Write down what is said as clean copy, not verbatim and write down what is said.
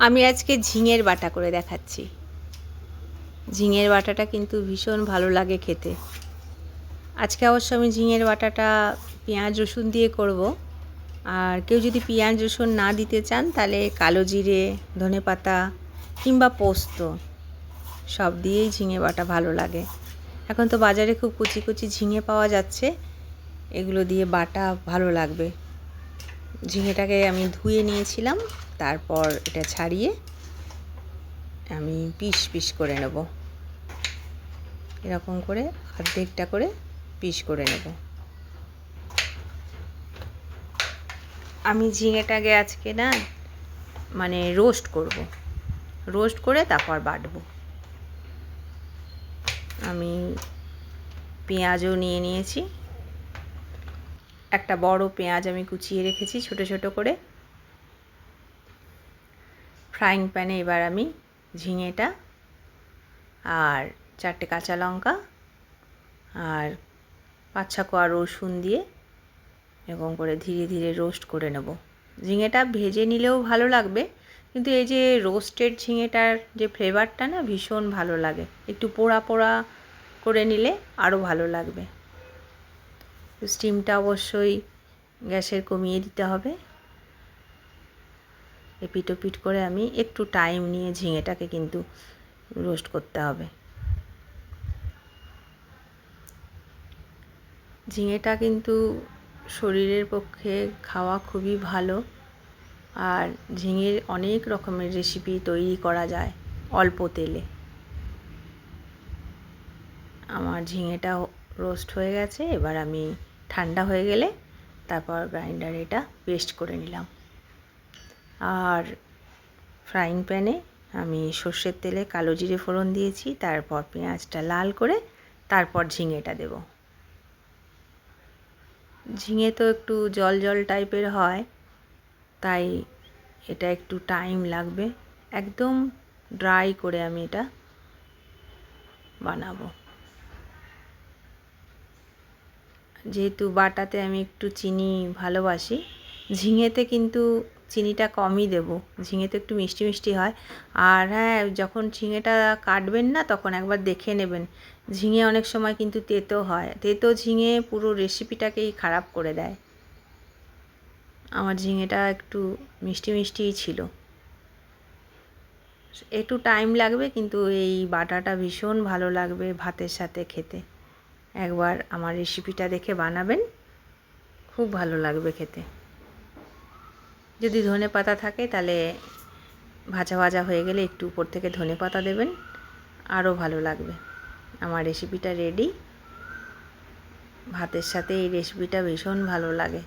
আমি আজকে ঝিঙের বাটা করে দেখাচ্ছি। ঝিঙের বাটাটা কিন্তু ভীষণ ভালো লাগে খেতে। আজকে অবশ্য আমি ঝিঙের বাটাটা পেঁয়াজ রসুন দিয়ে করব। আর কেউ যদি পেঁয়াজ রসুন না দিতে চান তাহলে কালো জিরে, ধনেপাতা কিংবা পোস্ত সব দিয়েই ঝিঙে বাটা ভালো লাগে। এখন তো বাজারে খুব কচি কচি ঝিঙে পাওয়া যাচ্ছে, এগুলো দিয়ে বাটা ভালো লাগবে। ঝিঙেটাকে আমি ধুয়ে নিয়েছিলাম, তারপর এটা ছাড়িয়ে আমি পিস পিস করে নেব। এরকম করে অর্ধেকটা করে পিস করে নেব। আমি ঝিঙেটাকে আজকে না রোস্ট করব। রোস্ট করে তারপর বাটবো। আমি পেঁয়াজও নিয়ে নিয়েছি। একটা বড় পেঁয়াজ আমি কুচিয়ে রেখেছি ছোট ছোট করে। ফ্রাইং প্যানে এবার আমি ঝিঙেটা আর 4টে কাঁচা লঙ্কা আর 5-6 কোয়া রসুন দিয়ে এরকম করে ধীরে ধীরে রোস্ট করে নেব। ঝিঙেটা ভেজে নিলেও ভালো লাগবে, কিন্তু এই যে রোস্টেড ঝিঙেটার যে ফ্লেভারটা না ভীষণ ভালো লাগে। একটু পোড়া পোড়া করে নিলে আরও ভালো লাগবে। স্টিমটা অবশ্যই গ্যাসের কমিয়ে দিতে হবে। এপিট ওপিট করে আমি একটু টাইম নিয়ে ঝিঙেটাকে কিন্তু রোস্ট করতে হবে। ঝিঙেটা কিন্তু শরীরের পক্ষে খাওয়া খুবই ভালো। আর ঝিঙের অনেক রকমের রেসিপি তৈরি করা যায় অল্প তেলে। আমার ঝিঙেটা রোস্ট হয়ে গেছে, এবার আমি ঠান্ডা হয়ে গেলে তারপর গ্রাইন্ডারে এটা পেস্ট করে নিলাম। আর ফ্রাইং প্যানে আমি সর্ষের তেলে কালো জিরে ফোড়ন দিয়েছি, তারপর পেঁয়াজটা লাল করে তারপর ঝিঙেটা দেব। ঝিঙে তো একটু জল জল টাইপের হয়, তাই এটা একটু টাইম লাগবে। একদম ড্রাই করে আমি এটা বানাবো। যেহেতু বাটাতে আমি একটু চিনি ভালোবাসি, ঝিঙেতে কিন্তু চিনিটা কমই দেব। ঝিঙেতে একটু মিষ্টি মিষ্টি হয়। আর হ্যাঁ, যখন ঝিঙেটা কাটবেন না তখন একবার দেখে নেবেন, ঝিঙে অনেক সময় কিন্তু তেতো হয়। তেতো ঝিঙে পুরো রেসিপিটাকেই খারাপ করে দেয়। আমার ঝিঙেটা একটু মিষ্টি মিষ্টিই ছিল। একটু টাইম লাগবে, কিন্তু এই বাটাটা ভীষণ ভালো লাগবে ভাতের সাথে খেতে। একবার আমার রেসিপিটা দেখে বানাবেন, খুব ভালো লাগবে খেতে। যদি ধনেপাতা থাকে তাহলে ভাজা ভাজা হয়ে গেলে একটু উপর থেকে ধনেপাতা দেবেন, আরও ভালো লাগবে। আমার রেসিপিটা রেডি। ভাতের সাথে এই রেসিপিটা ভীষণ ভালো লাগে।